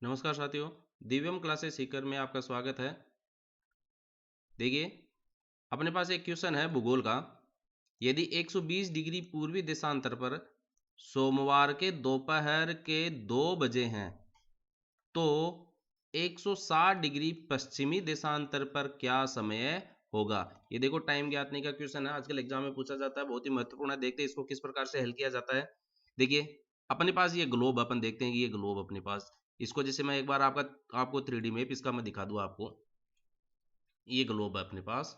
नमस्कार साथियों, दिव्यम क्लासेस सीकर में आपका स्वागत है। देखिए, अपने पास एक क्वेश्चन है भूगोल का। यदि 120 डिग्री पूर्वी देशांतर पर सोमवार के दोपहर के 2 बजे हैं, तो 160 डिग्री पश्चिमी देशांतर पर क्या समय होगा? ये देखो, टाइम ज्ञात नहीं का क्वेश्चन है, आजकल एग्जाम में पूछा जाता है, बहुत ही महत्वपूर्ण है। देखते हैं इसको किस प्रकार से हल किया जाता है। देखिए, अपने पास ये ग्लोब, अपन देखते हैं कि ये ग्लोब अपने पास, इसको जैसे मैं एक बार आपको 3D मैप इसका मैं दिखा दूं आपको। ये ग्लोब है अपने पास।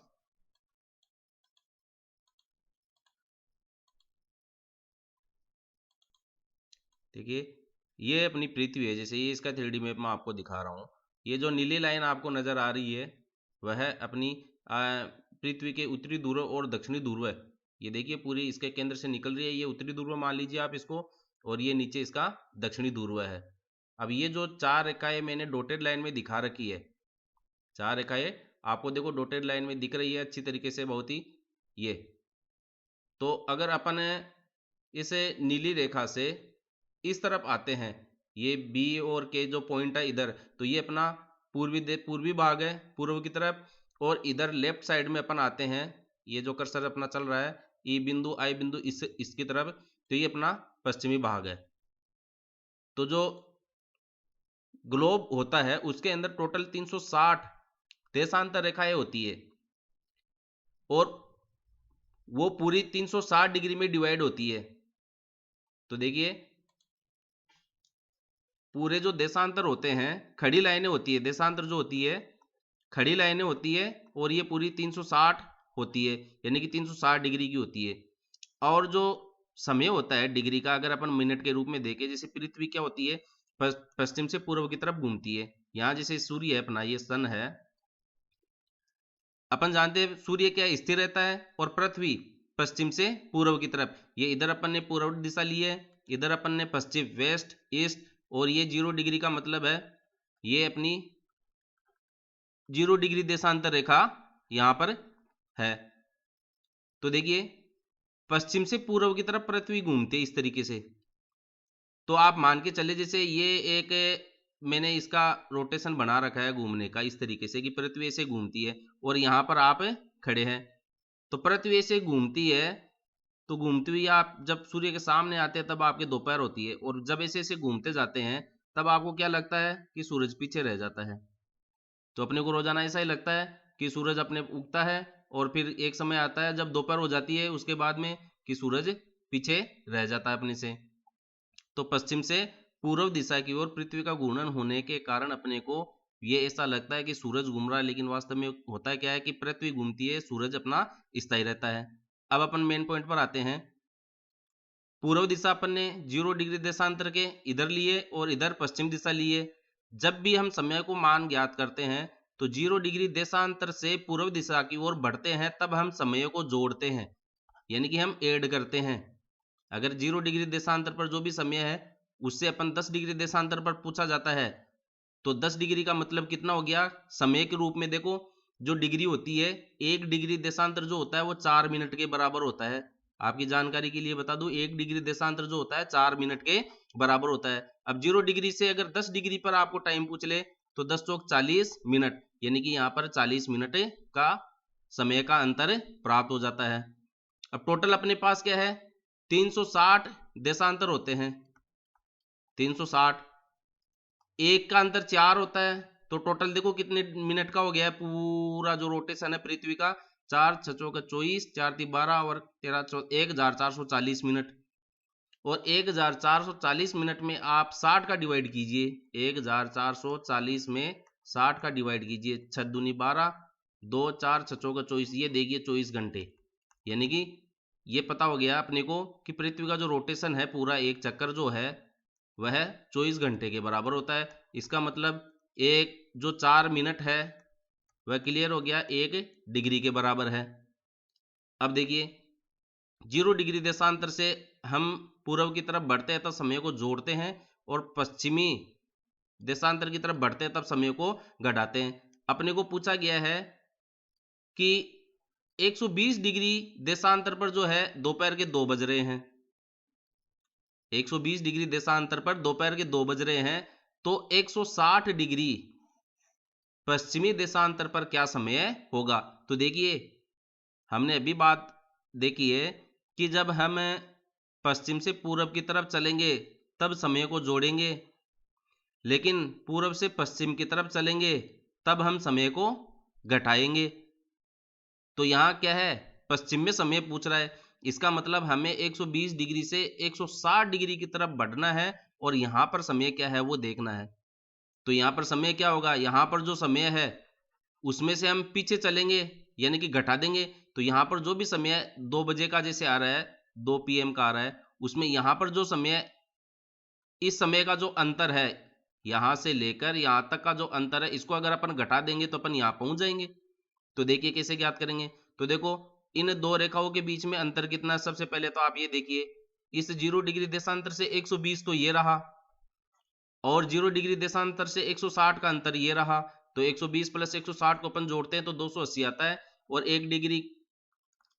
देखिए, ये अपनी पृथ्वी है। जैसे ये इसका 3D मैप मैं आपको दिखा रहा हूँ। ये जो नीली लाइन आपको नजर आ रही है, वह अपनी पृथ्वी के उत्तरी ध्रुव और दक्षिणी ध्रुव है। ये देखिए, पूरी इसके केंद्र से निकल रही है। ये उत्तरी ध्रुव मान लीजिए आप इसको, और ये नीचे इसका दक्षिणी ध्रुव है। अब ये जो 4 रेखाएं मैंने डॉटेड लाइन में दिखा रखी है, 4 रेखाएं आपको देखो डॉटेड लाइन में दिख रही है अच्छी तरीके से, बहुत ही। ये तो अगर अपन इस नीली रेखा से इस तरफ आते हैं, ये बी और के जो पॉइंट है इधर, तो ये अपना पूर्वी भाग है, पूर्व की तरफ। और इधर लेफ्ट साइड में अपन आते हैं, ये जो कर्सर अपना चल रहा है, ई बिंदु आई बिंदु इसकी तरफ, तो ये अपना पश्चिमी भाग है। तो जो ग्लोब होता है उसके अंदर टोटल 360 देशांतर रेखाएं होती है, और वो पूरी 360 डिग्री में डिवाइड होती है। तो देखिए, पूरे जो देशांतर होते हैं, खड़ी लाइनें होती है, देशांतर जो होती है खड़ी लाइनें होती है, और ये पूरी 360 होती है, यानी कि 360 डिग्री की होती है। और जो समय होता है डिग्री का, अगर अपन मिनट के रूप में देखें, जैसे पृथ्वी क्या होती है, पश्चिम से पूर्व की तरफ घूमती है। यहाँ जैसे सूर्य है अपना, ये सन है, अपन जानते हैं सूर्य क्या स्थिर रहता है, और पृथ्वी पश्चिम से पूर्व की तरफ। ये इधर अपन ने पूर्व दिशा ली है, इधर अपन ने पश्चिम वेस्ट ईस्ट, और ये 0 डिग्री का मतलब है ये अपनी 0 डिग्री देशांतर रेखा यहां पर है। तो देखिए, पश्चिम से पूर्व की तरफ पृथ्वी घूमती है इस तरीके से। तो आप मान के चले, जैसे ये एक मैंने इसका रोटेशन बना रखा है घूमने का, इस तरीके से कि पृथ्वी ऐसे घूमती है, और यहाँ पर आप खड़े हैं। तो पृथ्वी ऐसे घूमती है, तो घूमती हुई आप जब सूर्य के सामने आते हैं तब आपके दोपहर होती है, और जब ऐसे ऐसे घूमते जाते हैं तब आपको क्या लगता है कि सूरज पीछे रह जाता है। तो अपने को रोजाना ऐसा ही लगता है कि सूरज अपने उगता है, और फिर एक समय आता है जब दोपहर हो जाती है उसके बाद में, कि सूरज पीछे रह जाता है अपने से। तो पश्चिम से पूर्व दिशा की ओर पृथ्वी का घूर्णन होने के कारण अपने को ये ऐसा लगता है कि सूरज घूम रहा है, लेकिन वास्तव में होता क्या है कि पृथ्वी घूमती है, सूरज अपना स्थायी रहता है। अब अपन मेन पॉइंट पर आते हैं। पूर्व दिशा अपन ने 0 डिग्री देशांतर के इधर लिए, और इधर पश्चिम दिशा लिए। जब भी हम समय को मान ज्ञात करते हैं, तो 0 डिग्री देशांतर से पूर्व दिशा की ओर बढ़ते हैं, तब हम समय को जोड़ते हैं, यानी कि हम ऐड करते हैं। अगर 0 डिग्री देशांतर पर जो भी समय है, उससे अपन 10 डिग्री देशांतर पर पूछा जाता है, तो 10 डिग्री का मतलब कितना हो गया समय के रूप में? देखो, जो डिग्री होती है, 1 डिग्री देशांतर जो होता है वो 4 मिनट के बराबर होता है। आपकी जानकारी के लिए बता दूं, 1 डिग्री देशांतर जो होता है 4 मिनट के बराबर होता है। अब 0 डिग्री से अगर 10 डिग्री पर आपको टाइम पूछ ले, तो 10 चौक 40 मिनट, यानी कि यहाँ पर 40 मिनट का समय का अंतर प्राप्त हो जाता है। अब टोटल अपने पास क्या है, 360 देशांतर होते हैं। 360, एक का अंतर 4 होता है, तो टोटल देखो कितने मिनट का हो गया है पूरा जो रोटेशन है पृथ्वी का। 4 छचों का 24, 4 ती 12, और 13 1440 मिनट। और 1440 मिनट में आप 60 का डिवाइड कीजिए, 1440 में 60 का डिवाइड कीजिए, 6 दूनी 12, 2 4 छचों का 24, ये देखिए 24 घंटे। यानी कि ये पता हो गया अपने को कि पृथ्वी का जो रोटेशन है पूरा एक चक्कर जो है वह 24 घंटे के बराबर होता है। इसका मतलब एक जो 4 मिनट है वह क्लियर हो गया, 1 डिग्री के बराबर है। अब देखिए, 0 डिग्री देशांतर से हम पूर्व की तरफ बढ़ते हैं तब समय को जोड़ते हैं, और पश्चिमी देशांतर की तरफ बढ़ते हैं तब समय को घटाते हैं। अपने को पूछा गया है कि 120 डिग्री देशांतर पर जो है दोपहर के 2 बज रहे हैं। 120 डिग्री देशांतर पर दोपहर के 2 बज रहे हैं, तो 160 डिग्री पश्चिमी देशांतर पर क्या समय होगा। तो देखिए हमने अभी बात देखी है कि जब हम पश्चिम से पूर्व की तरफ चलेंगे तब समय को जोड़ेंगे, लेकिन पूर्व से पश्चिम की तरफ चलेंगे तब हम समय को घटाएंगे। तो यहाँ क्या है, पश्चिम में समय पूछ रहा है, इसका मतलब हमें 120 डिग्री से 160 डिग्री की तरफ बढ़ना है और यहाँ पर समय क्या है वो देखना है। तो यहाँ पर समय क्या होगा, यहाँ पर जो समय है उसमें से हम पीछे चलेंगे यानी कि घटा देंगे। तो यहाँ पर जो भी समय 2 बजे का जैसे आ रहा है, 2 PM का आ रहा है, उसमें यहाँ पर जो समय, इस समय का जो अंतर है यहाँ से लेकर यहाँ तक का जो अंतर है, इसको अगर अपन घटा देंगे तो अपन यहाँ पहुंच जाएंगे। तो देखिए कैसे ज्ञात करेंगे। तो देखो इन दो रेखाओं के बीच में अंतर कितना है, सबसे पहले तो आप ये देखिए, इस 0 डिग्री देशांतर से 120 तो ये रहा, और 0 डिग्री देशांतर से 160 का अंतर ये रहा। तो 120 प्लस 160 को अपन जोड़ते हैं तो 280 आता है, और 1 डिग्री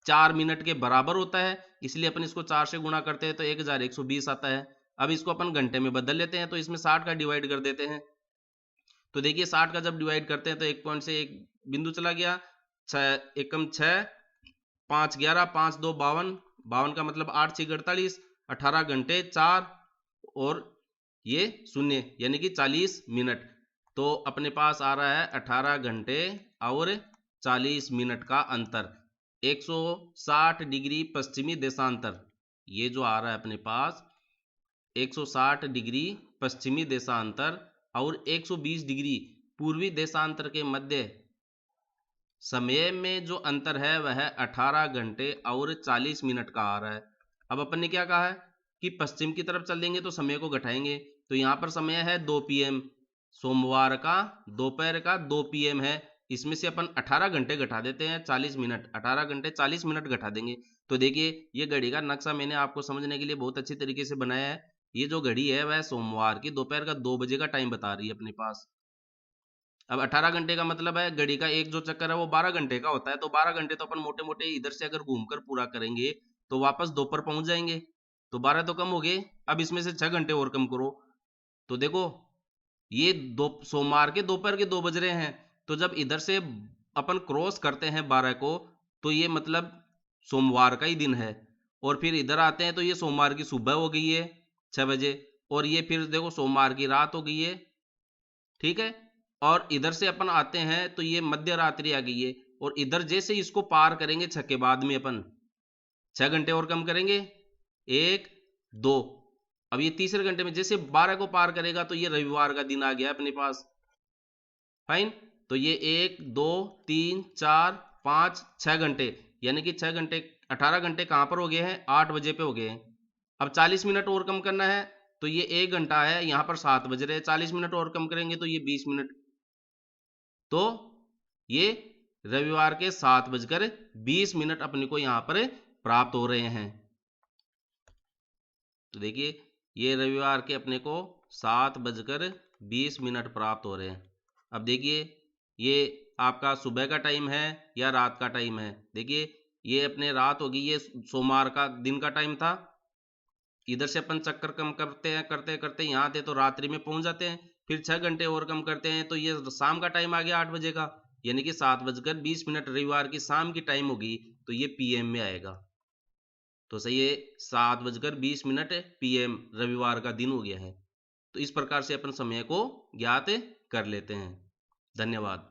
4 मिनट के बराबर होता है, इसलिए अपन इसको 4 से गुणा करते हैं तो 1120 आता है। अब इसको अपन घंटे में बदल लेते हैं, तो इसमें 60 का डिवाइड कर देते हैं। तो देखिए 60 का जब डिवाइड करते हैं तो एक पॉइंट से एक बिंदु चला गया, 6 एकम 6, 5 11, 5 2 52, 52 का मतलब 8 6 48, 18 घंटे 4 और ये शून्य यानी कि 40 मिनट। तो अपने पास आ रहा है 18 घंटे और 40 मिनट का अंतर, 160 डिग्री पश्चिमी देशांतर। ये जो आ रहा है अपने पास 160 डिग्री पश्चिमी देशांतर और 120 डिग्री पूर्वी देशांतर के मध्य समय में जो अंतर है वह 18 घंटे और 40 मिनट का आ रहा है। अब अपन ने क्या कहा है कि पश्चिम की तरफ चल देंगे तो समय को घटाएंगे। तो यहाँ पर समय है 2 PM, सोमवार का दोपहर का 2 PM है, इसमें से अपन 18 घंटे घटा देते हैं 40 मिनट, 18 घंटे 40 मिनट घटा देंगे। तो देखिए ये घड़ी का नक्शा मैंने आपको समझने के लिए बहुत अच्छी तरीके से बनाया है। ये जो घड़ी है वह सोमवार की दोपहर का 2 बजे का टाइम बता रही है अपने पास। अब 18 घंटे का मतलब है घड़ी का एक जो चक्कर है वो 12 घंटे का होता है, तो 12 घंटे तो अपन मोटे मोटे इधर से अगर घूमकर पूरा करेंगे तो वापस दोपहर पहुंच जाएंगे। तो 12 तो कम हो गए, अब इसमें से 6 घंटे और कम करो। तो देखो ये दो सोमवार के दोपहर के 2 बज रहे हैं, तो जब इधर से अपन क्रॉस करते हैं 12 को तो ये मतलब सोमवार का ही दिन है, और फिर इधर आते हैं तो ये सोमवार की सुबह हो गई है 6 बजे, और ये फिर देखो सोमवार की रात हो गई है, ठीक है। और इधर से अपन आते हैं तो ये मध्य रात्रि आ गई है, और इधर जैसे इसको पार करेंगे 6 के बाद में अपन 6 घंटे और कम करेंगे, 1 2, अब ये तीसरे घंटे में जैसे 12 को पार करेगा तो ये रविवार का दिन आ गया अपने पास। फाइन, तो ये 1 2 3 4 5 6 घंटे, यानी कि 6 घंटे 18 घंटे कहां पर हो गए हैं, 8 बजे पे हो गए हैं। अब 40 मिनट और कम करना है, तो ये 1 घंटा है, यहां पर 7 बज रहे हैं, 40 मिनट और कम करेंगे तो ये 20 मिनट। तो ये रविवार के 7:20 अपने को यहां पर प्राप्त हो रहे हैं। तो देखिए ये रविवार के अपने को 7:20 प्राप्त हो रहे हैं। अब देखिए ये आपका सुबह का टाइम है या रात का टाइम है। देखिए ये अपने रात होगी, ये सोमवार का दिन का टाइम था, इधर से अपन चक्कर कम करते हैं, करते करते यहाँ आते तो रात्रि में पहुंच जाते हैं, फिर 6 घंटे और कम करते हैं तो ये शाम का टाइम आ गया 8 बजे का, यानी कि 7:20 रविवार की शाम की टाइम होगी, तो ये PM में आएगा। तो सही है, 7:20 PM रविवार का दिन हो गया है। तो इस प्रकार से अपन समय को ज्ञात कर लेते हैं। धन्यवाद।